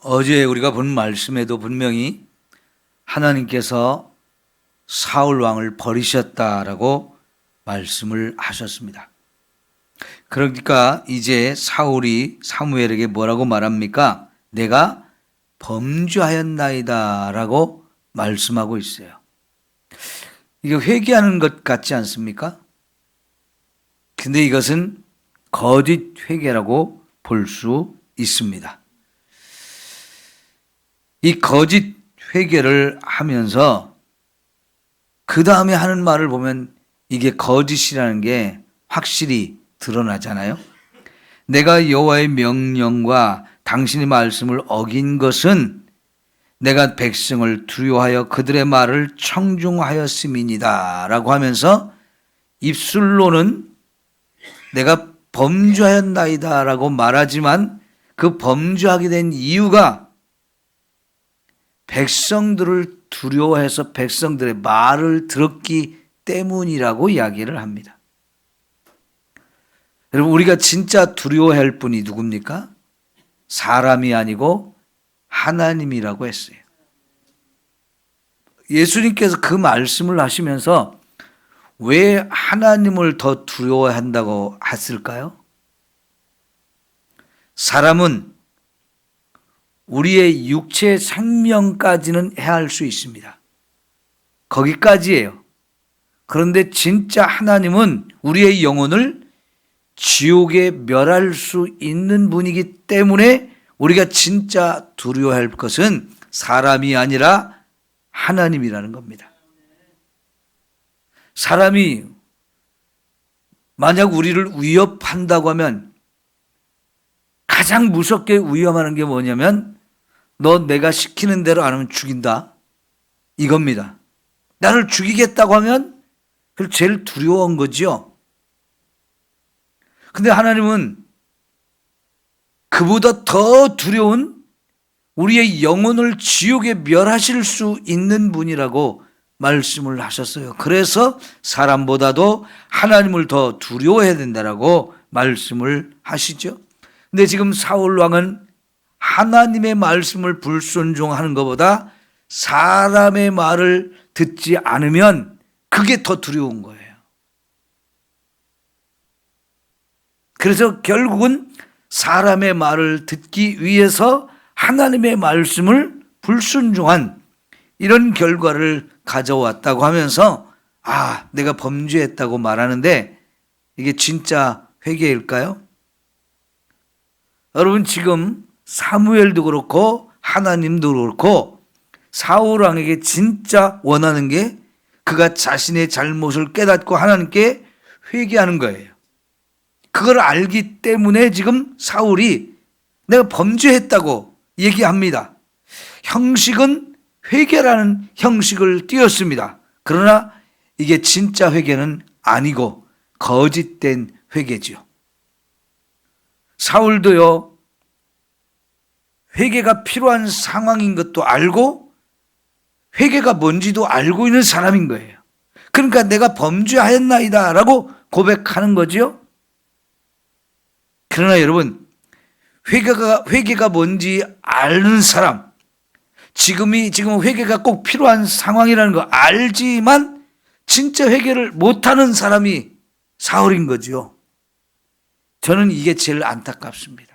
어제 우리가 본 말씀에도 분명히 하나님께서 사울 왕을 버리셨다라고 말씀을 하셨습니다. 그러니까 이제 사울이 사무엘에게 뭐라고 말합니까? 내가 범죄하였나이다라고 말씀하고 있어요. 이거 회개하는 것 같지 않습니까? 근데 이것은 거짓 회개라고 볼 수 있습니다. 이 거짓 회개를 하면서 그 다음에 하는 말을 보면 이게 거짓이라는 게 확실히 드러나잖아요. 내가 여호와의 명령과 당신의 말씀을 어긴 것은 내가 백성을 두려워하여 그들의 말을 청중하였음이니라 라고 하면서 입술로는 내가 범죄하였나이다 라고 말하지만 그 범죄하게 된 이유가 백성들을 두려워해서 백성들의 말을 들었기 때문이라고 이야기를 합니다. 여러분, 우리가 진짜 두려워해야 할 분이 누굽니까? 사람이 아니고 하나님이라고 했어요. 예수님께서 그 말씀을 하시면서 왜 하나님을 더 두려워한다고 했을까요? 사람은 우리의 육체 생명까지는 해할 수 있습니다. 거기까지예요. 그런데 진짜 하나님은 우리의 영혼을 지옥에 멸할 수 있는 분이기 때문에 우리가 진짜 두려워할 것은 사람이 아니라 하나님이라는 겁니다. 사람이 만약 우리를 위협한다고 하면 가장 무섭게 위험하는 게 뭐냐면 너 내가 시키는 대로 안 하면 죽인다 이겁니다. 나를 죽이겠다고 하면 그걸 제일 두려운 거죠. 근데 하나님은 그보다 더 두려운 우리의 영혼을 지옥에 멸하실 수 있는 분이라고 말씀을 하셨어요. 그래서 사람보다도 하나님을 더 두려워해야 된다라고 말씀을 하시죠. 근데 지금 사울 왕은 하나님의 말씀을 불순종하는 것보다 사람의 말을 듣지 않으면 그게 더 두려운 거예요. 그래서 결국은 사람의 말을 듣기 위해서 하나님의 말씀을 불순종한 이런 결과를 가져왔다고 하면서 내가 범죄했다고 말하는데 이게 진짜 회개일까요? 여러분, 지금 사무엘도 그렇고 하나님도 그렇고 사울 왕에게 진짜 원하는 게 그가 자신의 잘못을 깨닫고 하나님께 회개하는 거예요. 그걸 알기 때문에 지금 사울이 내가 범죄했다고 얘기합니다. 형식은 회개라는 형식을 띄었습니다. 그러나 이게 진짜 회개는 아니고 거짓된 회개지요. 사울도요, 회개가 필요한 상황인 것도 알고 회개가 뭔지도 알고 있는 사람인 거예요. 그러니까 내가 범죄하였나이다 라고 고백하는 거죠. 그러나 여러분, 회개가 뭔지 아는 사람, 지금 회개가 꼭 필요한 상황이라는 거 알지만 진짜 회개를 못하는 사람이 사울인 거죠. 저는 이게 제일 안타깝습니다.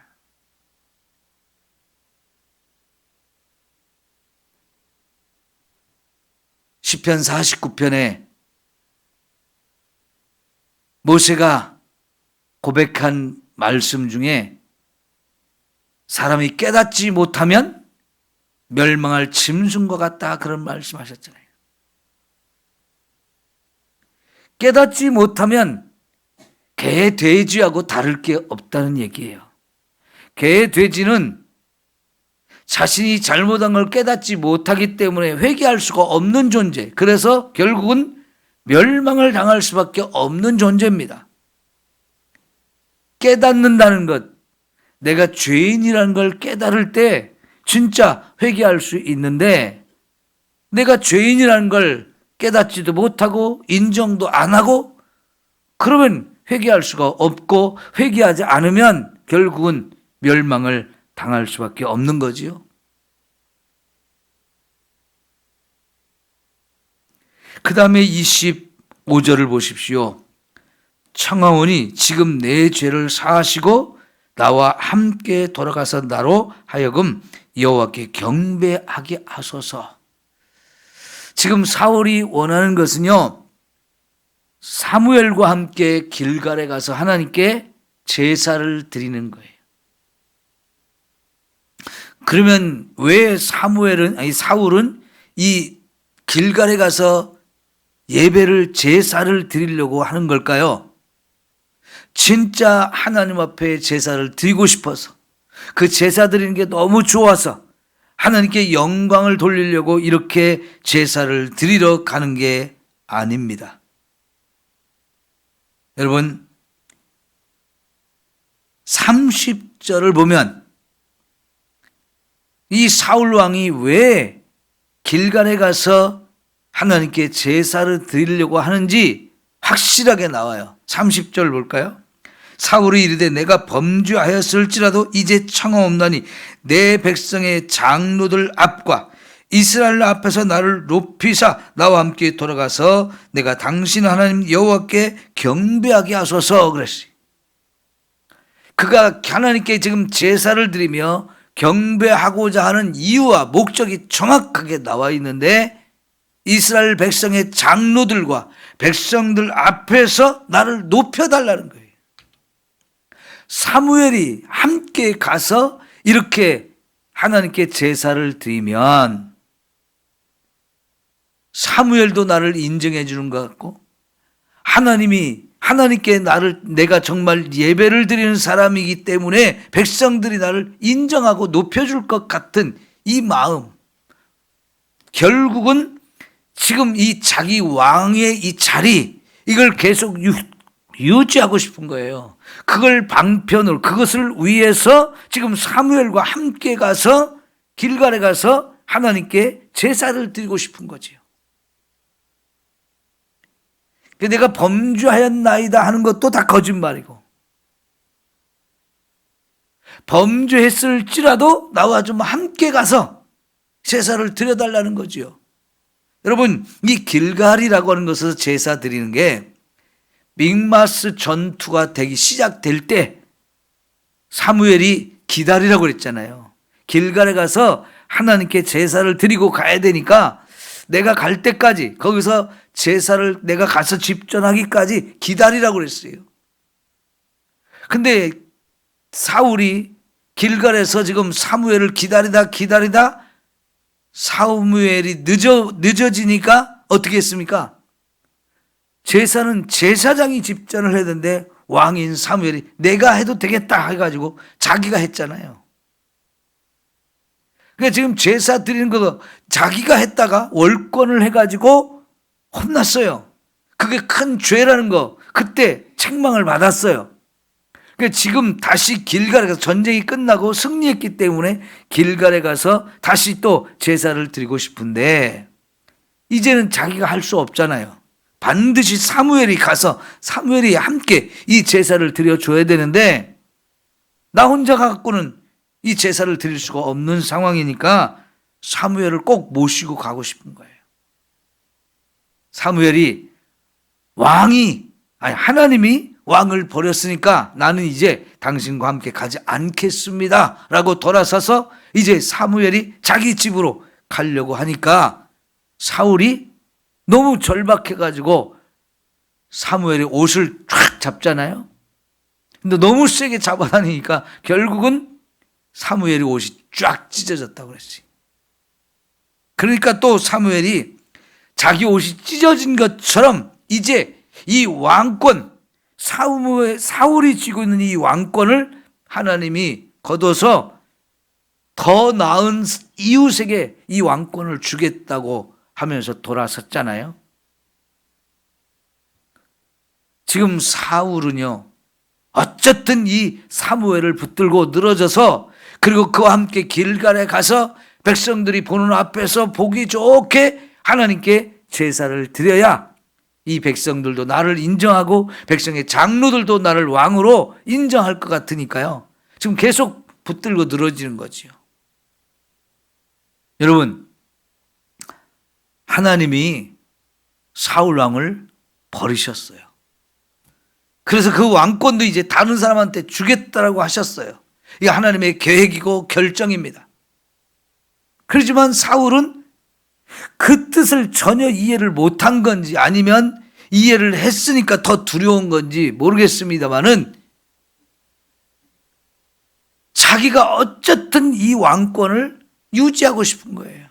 시편 49편에 모세가 고백한 말씀 중에 사람이 깨닫지 못하면 멸망할 짐승과 같다 그런 말씀하셨잖아요. 깨닫지 못하면 개, 돼지하고 다를 게 없다는 얘기예요. 개, 돼지는 자신이 잘못한 걸 깨닫지 못하기 때문에 회개할 수가 없는 존재. 그래서 결국은 멸망을 당할 수밖에 없는 존재입니다. 깨닫는다는 것, 내가 죄인이라는 걸 깨달을 때 진짜 회개할 수 있는데 내가 죄인이라는 걸 깨닫지도 못하고 인정도 안 하고 그러면 회개할 수가 없고 회개하지 않으면 결국은 멸망을 당할 수밖에 없는 거지요. 그 다음에 25절을 보십시오. 청하오니 지금 내 죄를 사하시고 나와 함께 돌아가서 나로 하여금 여호와께 경배하게 하소서. 지금 사울이 원하는 것은요, 사무엘과 함께 길갈에 가서 하나님께 제사를 드리는 거예요. 그러면 왜 사울은 이 길갈에 가서 예배를, 제사를 드리려고 하는 걸까요? 진짜 하나님 앞에 제사를 드리고 싶어서, 그 제사 드리는 게 너무 좋아서 하나님께 영광을 돌리려고 이렇게 제사를 드리러 가는 게 아닙니다. 여러분, 30절을 보면 이 사울 왕이 왜 길갈에 가서 하나님께 제사를 드리려고 하는지 확실하게 나와요. 30절 볼까요? 사울이 이르되 내가 범죄하였을지라도 이제 청하옵나니 내 백성의 장로들 앞과 이스라엘 앞에서 나를 높이사 나와 함께 돌아가서 내가 당신 하나님 여호와께 경배하게 하소서 그랬어요. 그가 하나님께 지금 제사를 드리며 경배하고자 하는 이유와 목적이 정확하게 나와 있는데, 이스라엘 백성의 장로들과 백성들 앞에서 나를 높여달라는 거예요. 사무엘이 함께 가서 이렇게 하나님께 제사를 드리면 사무엘도 나를 인정해 주는 것 같고, 하나님께 내가 정말 예배를 드리는 사람이기 때문에 백성들이 나를 인정하고 높여줄 것 같은 이 마음, 결국은 지금 이 자기 왕의 이 자리, 이걸 계속 유지하고 싶은 거예요. 그것을 위해서 지금 사무엘과 함께 가서 길갈에 가서 하나님께 제사를 드리고 싶은 거지요. 내가 범죄하였나이다 하는 것도 다 거짓말이고, 범죄했을지라도 나와 좀 함께 가서 제사를 드려달라는 거지요. 여러분, 이 길갈이라고 하는 것에서 제사 드리는 게 믹마스 전투가 되기 시작될 때 사무엘이 기다리라고 그랬잖아요. 길갈에 가서 하나님께 제사를 드리고 가야 되니까 내가 갈 때까지, 거기서 제사를 내가 가서 집전하기까지 기다리라고 그랬어요. 근데 사울이 길갈에서 지금 사무엘을 기다리다 사무엘이 늦어지니까 어떻게 했습니까? 제사는 제사장이 집전을 했는데 왕인 사무엘이 내가 해도 되겠다 해가지고 자기가 했잖아요. 그러니까 지금 제사 드리는 거 자기가 했다가 월권을 해가지고 혼났어요. 그게 큰 죄라는 거, 그때 책망을 받았어요. 그러니까 지금 다시 길갈에 가서, 전쟁이 끝나고 승리했기 때문에 길갈에 가서 다시 또 제사를 드리고 싶은데 이제는 자기가 할 수 없잖아요. 반드시 사무엘이 가서 사무엘이 함께 이 제사를 드려줘야 되는데 나 혼자 갖고는 이 제사를 드릴 수가 없는 상황이니까 사무엘을 꼭 모시고 가고 싶은 거예요. 사무엘이 하나님이 왕을 버렸으니까 나는 이제 당신과 함께 가지 않겠습니다 라고 돌아서서 이제 사무엘이 자기 집으로 가려고 하니까 사울이 너무 절박해가지고 사무엘이 옷을 쫙 잡잖아요. 근데 너무 세게 잡아다니니까 결국은 사무엘이 옷이 쫙 찢어졌다고 그랬어요. 그러니까 또 사무엘이 자기 옷이 찢어진 것처럼 이제 이 왕권, 사울이 쥐고 있는 이 왕권을 하나님이 거둬서 더 나은 이웃에게 이 왕권을 주겠다고 하면서 돌아섰잖아요. 지금 사울은요, 어쨌든 이 사무엘을 붙들고 늘어져서, 그리고 그와 함께 길갈에 가서 백성들이 보는 앞에서 보기 좋게 하나님께 제사를 드려야 이 백성들도 나를 인정하고 백성의 장로들도 나를 왕으로 인정할 것 같으니까요, 지금 계속 붙들고 늘어지는 거지요. 여러분, 하나님이 사울 왕을 버리셨어요. 그래서 그 왕권도 이제 다른 사람한테 주겠다라고 하셨어요. 이게 하나님의 계획이고 결정입니다. 그렇지만 사울은 그 뜻을 전혀 이해를 못한 건지 아니면 이해를 했으니까 더 두려운 건지 모르겠습니다만은 자기가 어쨌든 이 왕권을 유지하고 싶은 거예요.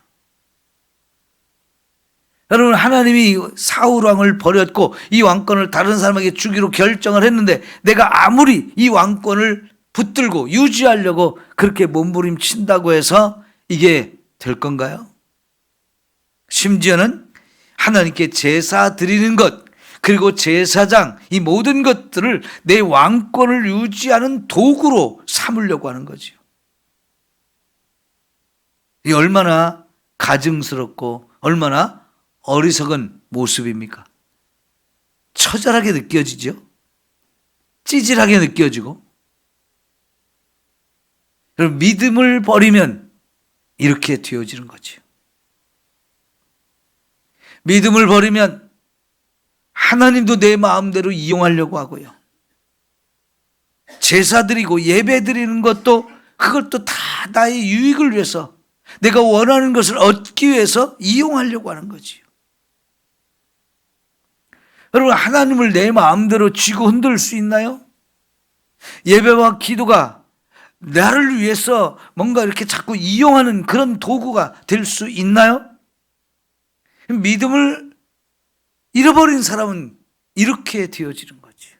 여러분, 하나님이 사울 왕을 버렸고 이 왕권을 다른 사람에게 주기로 결정을 했는데 내가 아무리 이 왕권을 붙들고 유지하려고 그렇게 몸부림친다고 해서 이게 될 건가요? 심지어는 하나님께 제사 드리는 것, 그리고 제사장, 이 모든 것들을 내 왕권을 유지하는 도구로 삼으려고 하는 거죠. 이 얼마나 가증스럽고 얼마나 어리석은 모습입니까? 처절하게 느껴지죠? 찌질하게 느껴지고. 여러분, 믿음을 버리면 이렇게 되어지는 거죠. 믿음을 버리면 하나님도 내 마음대로 이용하려고 하고요. 제사 드리고 예배 드리는 것도 그것도 다 나의 유익을 위해서 내가 원하는 것을 얻기 위해서 이용하려고 하는 거지요. 여러분, 하나님을 내 마음대로 쥐고 흔들 수 있나요? 예배와 기도가 나를 위해서 뭔가 이렇게 자꾸 이용하는 그런 도구가 될 수 있나요? 믿음을 잃어버린 사람은 이렇게 되어지는 거지요.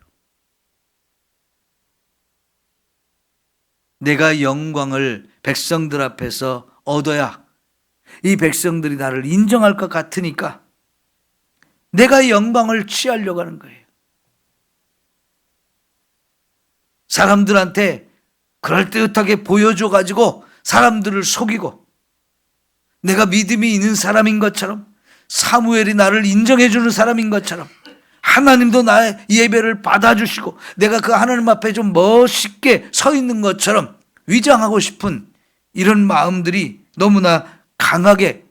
내가 영광을 백성들 앞에서 얻어야 이 백성들이 나를 인정할 것 같으니까 내가 영광을 취하려고 하는 거예요. 사람들한테 그럴듯하게 보여줘가지고 사람들을 속이고 내가 믿음이 있는 사람인 것처럼 사무엘이 나를 인정해주는 사람인 것처럼 하나님도 나의 예배를 받아주시고 내가 그 하나님 앞에 좀 멋있게 서 있는 것처럼 위장하고 싶은 이런 마음들이 너무나 강하게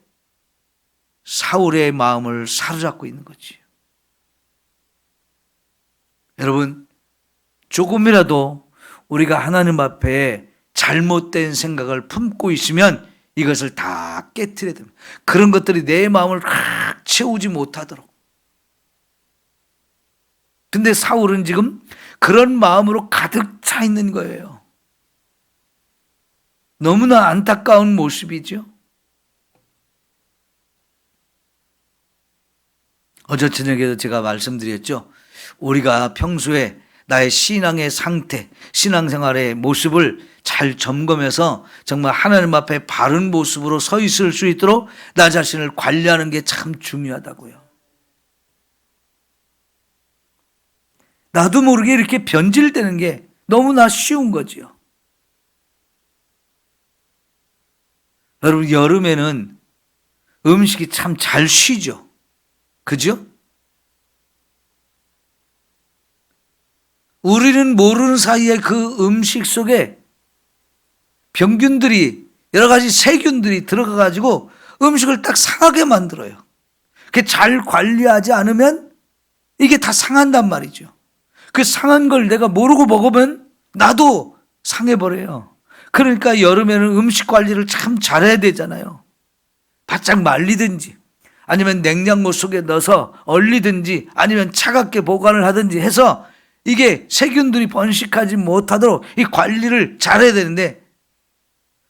사울의 마음을 사로잡고 있는 거지. 여러분, 조금이라도 우리가 하나님 앞에 잘못된 생각을 품고 있으면 이것을 다 깨트려야 됩니다. 그런 것들이 내 마음을 확 채우지 못하도록. 근데 사울은 지금 그런 마음으로 가득 차 있는 거예요. 너무나 안타까운 모습이죠. 어제 저녁에도 제가 말씀드렸죠. 우리가 평소에 나의 신앙의 상태, 신앙생활의 모습을 잘 점검해서 정말 하나님 앞에 바른 모습으로 서 있을 수 있도록 나 자신을 관리하는 게 참 중요하다고요. 나도 모르게 이렇게 변질되는 게 너무나 쉬운 거지요. 여러분, 여름에는 음식이 참 잘 쉬죠. 그죠? 우리는 모르는 사이에 그 음식 속에 병균들이 여러 가지 세균들이 들어가가지고 음식을 딱 상하게 만들어요. 그게 잘 관리하지 않으면 이게 다 상한단 말이죠. 그 상한 걸 내가 모르고 먹으면 나도 상해버려요. 그러니까 여름에는 음식 관리를 참 잘해야 되잖아요. 바짝 말리든지 아니면 냉장고 속에 넣어서 얼리든지 아니면 차갑게 보관을 하든지 해서 이게 세균들이 번식하지 못하도록 이 관리를 잘해야 되는데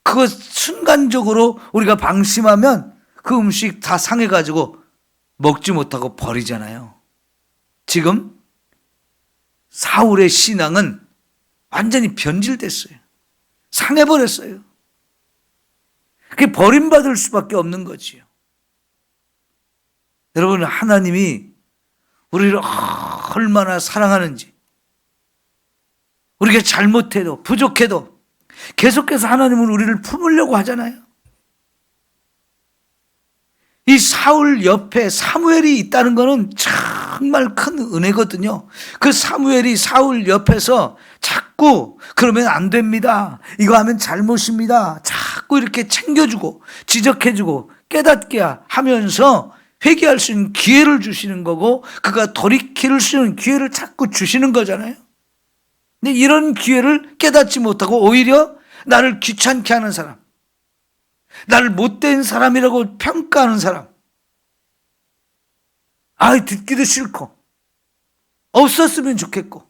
그거 순간적으로 우리가 방심하면 그 음식 다 상해가지고 먹지 못하고 버리잖아요. 지금 사울의 신앙은 완전히 변질됐어요. 상해버렸어요. 그게 버림받을 수밖에 없는 거지요. 여러분, 하나님이 우리를 얼마나 사랑하는지, 우리가 잘못해도 부족해도 계속해서 하나님은 우리를 품으려고 하잖아요. 이 사울 옆에 사무엘이 있다는 것은 정말 큰 은혜거든요. 그 사무엘이 사울 옆에서 자꾸 그러면 안 됩니다, 이거 하면 잘못입니다, 자꾸 이렇게 챙겨주고 지적해주고 깨닫게 하면서 회개할 수 있는 기회를 주시는 거고 그가 돌이킬 수 있는 기회를 자꾸 주시는 거잖아요. 근데 이런 기회를 깨닫지 못하고 오히려 나를 귀찮게 하는 사람, 나를 못된 사람이라고 평가하는 사람, 듣기도 싫고 없었으면 좋겠고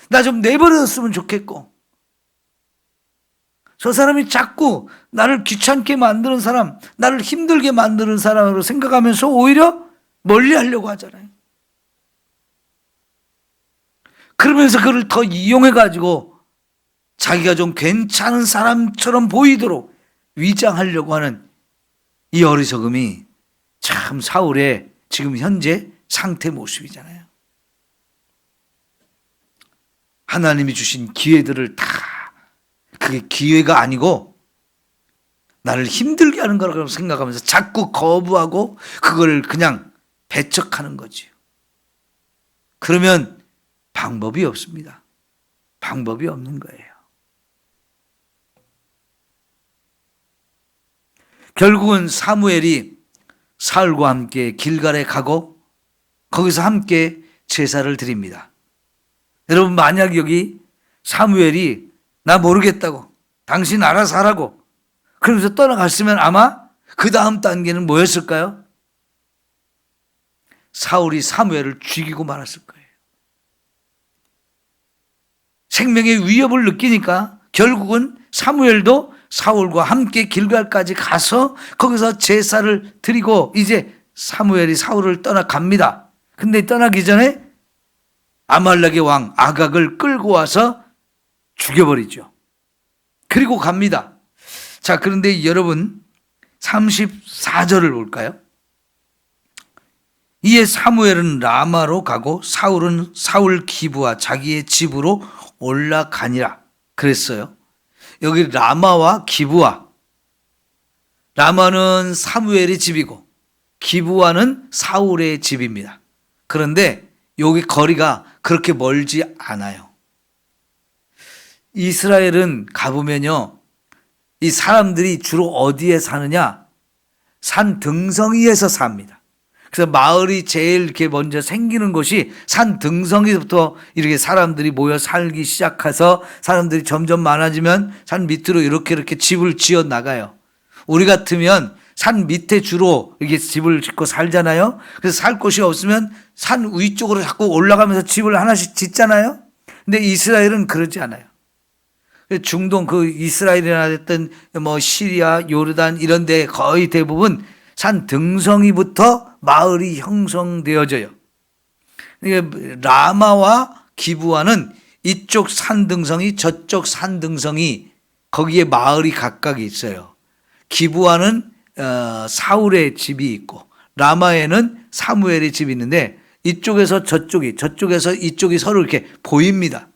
나 좀 내버렸으면 좋겠고, 저 사람이 자꾸 나를 귀찮게 만드는 사람, 나를 힘들게 만드는 사람으로 생각하면서 오히려 멀리하려고 하잖아요. 그러면서 그를 더 이용해가지고 자기가 좀 괜찮은 사람처럼 보이도록 위장하려고 하는 이 어리석음이 참 사울의 지금 현재 상태 모습이잖아요. 하나님이 주신 기회들을 다 그게 기회가 아니고 나를 힘들게 하는 거라고 생각하면서 자꾸 거부하고 그걸 그냥 배척하는 거지요. 그러면 방법이 없습니다. 방법이 없는 거예요. 결국은 사무엘이 사울과 함께 길갈에 가고 거기서 함께 제사를 드립니다. 여러분, 만약 여기 사무엘이 나 모르겠다고, 당신 알아서 하라고 그러면서 떠나갔으면 아마 그 다음 단계는 뭐였을까요? 사울이 사무엘을 죽이고 말았을 거예요. 생명의 위협을 느끼니까 결국은 사무엘도 사울과 함께 길갈까지 가서 거기서 제사를 드리고 이제 사무엘이 사울을 떠나갑니다. 근데 떠나기 전에 아말렉의 왕 아각을 끌고 와서 죽여버리죠. 그리고 갑니다. 자, 그런데 여러분 34절을 볼까요? 이에 사무엘은 라마로 가고 사울은 사울 기브와 자기의 집으로 올라가니라 그랬어요. 여기 라마와 기브와, 라마는 사무엘의 집이고 기브와는 사울의 집입니다. 그런데 여기 거리가 그렇게 멀지 않아요. 이스라엘은 가보면요, 이 사람들이 주로 어디에 사느냐? 산 등성이에서 삽니다. 그래서 마을이 제일 이렇게 먼저 생기는 곳이 산 등성이부터 이렇게 사람들이 모여 살기 시작해서 사람들이 점점 많아지면 산 밑으로 이렇게 집을 지어 나가요. 우리 같으면 산 밑에 주로 이렇게 집을 짓고 살잖아요. 그래서 살 곳이 없으면 산 위쪽으로 자꾸 올라가면서 집을 하나씩 짓잖아요. 근데 이스라엘은 그러지 않아요. 중동 그 이스라엘이나 됐든 뭐 시리아, 요르단 이런 데 거의 대부분 산 등성이부터 마을이 형성되어져요. 라마와 기브와는 이쪽 산 등성이, 저쪽 산 등성이, 거기에 마을이 각각 있어요. 기브와는 사울의 집이 있고 라마에는 사무엘의 집이 있는데 이쪽에서 저쪽이, 저쪽에서 이쪽이 서로 이렇게 보입니다.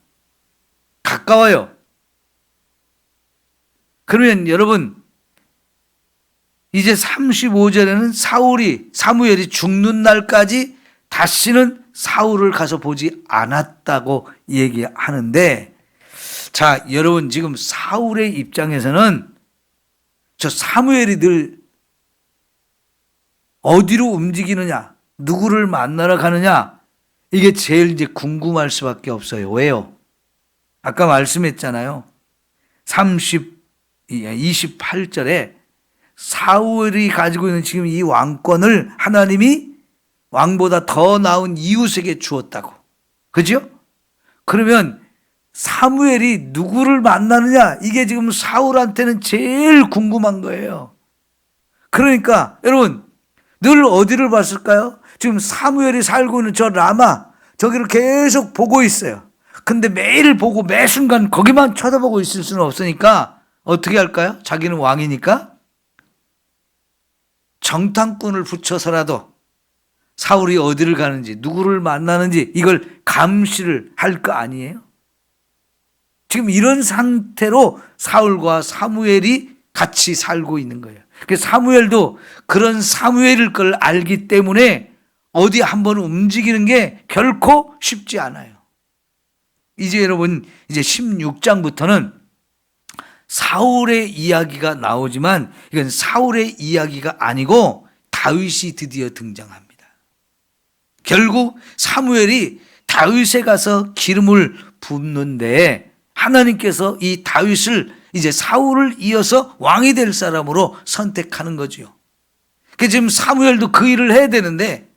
가까워요. 그러면 여러분, 이제 35절에는 사무엘이 죽는 날까지 다시는 사울을 가서 보지 않았다고 얘기하는데, 자, 여러분, 지금 사울의 입장에서는 저 사무엘이 늘 어디로 움직이느냐, 누구를 만나러 가느냐, 이게 제일 이제 궁금할 수밖에 없어요. 왜요? 아까 말씀했잖아요. 28절에 사울이 가지고 있는 지금 이 왕권을 하나님이 왕보다 더 나은 이웃에게 주었다고. 그죠? 그러면 사무엘이 누구를 만나느냐, 이게 지금 사울한테는 제일 궁금한 거예요. 그러니까 여러분, 늘 어디를 봤을까요? 지금 사무엘이 살고 있는 저 라마, 저기를 계속 보고 있어요. 근데 매일 보고 매 순간 거기만 쳐다보고 있을 수는 없으니까 어떻게 할까요? 자기는 왕이니까 정탐꾼을 붙여서라도 사울이 어디를 가는지, 누구를 만나는지 이걸 감시를 할 거 아니에요? 지금 이런 상태로 사울과 사무엘이 같이 살고 있는 거예요. 그래서 사무엘도 그런 사무엘일 걸 알기 때문에 어디 한번 움직이는 게 결코 쉽지 않아요. 이제 여러분, 이제 16장부터는 사울의 이야기가 나오지만 이건 사울의 이야기가 아니고 다윗이 드디어 등장합니다. 결국 사무엘이 다윗에 가서 기름을 붓는데 하나님께서 이 다윗을 이제 사울을 이어서 왕이 될 사람으로 선택하는 거죠. 지금 사무엘도 그 일을 해야 되는데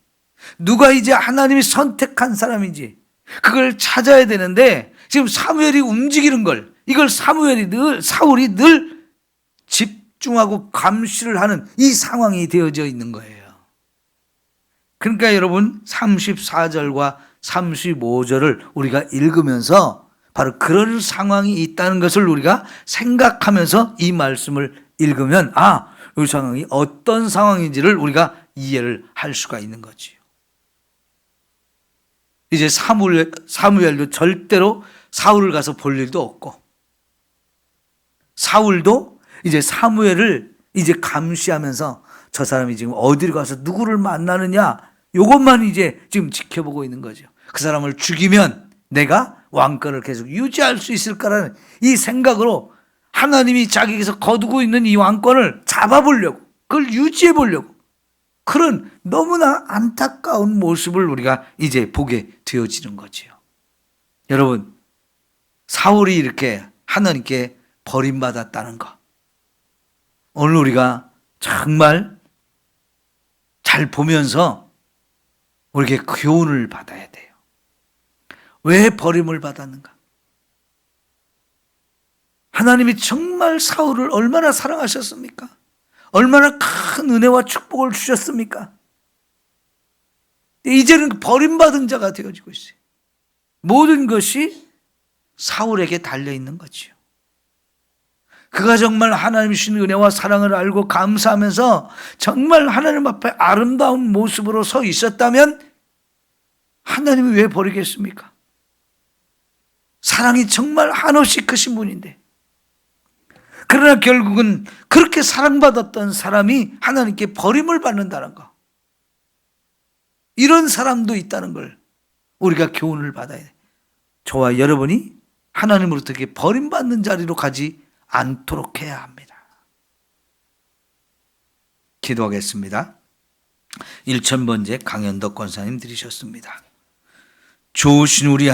누가 이제 하나님이 선택한 사람인지 그걸 찾아야 되는데 지금 사무엘이 움직이는 걸 이걸 사울이 늘 집중하고 감시를 하는 이 상황이 되어져 있는 거예요. 그러니까 여러분 34절과 35절을 우리가 읽으면서 바로 그런 상황이 있다는 것을 우리가 생각하면서 이 말씀을 읽으면 이 상황이 어떤 상황인지를 우리가 이해를 할 수가 있는 거지요. 이제 사무엘도 절대로 사울을 가서 볼 일도 없고 사울도 이제 사무엘을 이제 감시하면서 저 사람이 지금 어디를 가서 누구를 만나느냐 이것만 이제 지금 지켜보고 있는 거죠. 그 사람을 죽이면 내가 왕권을 계속 유지할 수 있을까라는 이 생각으로 하나님이 자기에게서 거두고 있는 이 왕권을 잡아보려고 그걸 유지해 보려고 그런 너무나 안타까운 모습을 우리가 이제 보게 되어지는 거지요. 여러분 사울이 이렇게 하나님께 버림받았다는 것 오늘 우리가 정말 잘 보면서 우리에게 교훈을 받아야 돼요. 왜 버림을 받았는가? 하나님이 정말 사울을 얼마나 사랑하셨습니까? 얼마나 큰 은혜와 축복을 주셨습니까? 이제는 버림받은 자가 되어지고 있어요. 모든 것이 사울에게 달려있는 거지요. 그가 정말 하나님이 주신 은혜와 사랑을 알고 감사하면서 정말 하나님 앞에 아름다운 모습으로 서 있었다면 하나님이 왜 버리겠습니까? 사랑이 정말 한없이 크신 분인데 그러나 결국은 그렇게 사랑받았던 사람이 하나님께 버림을 받는다는 거 이런 사람도 있다는 걸 우리가 교훈을 받아야 돼. 저와 여러분이 하나님으로부터 버림받는 자리로 가지 않도록 해야 합니다. 기도하겠습니다. 1000번째 강현덕 권사님 들으셨습니다. 좋으신 우리 하나님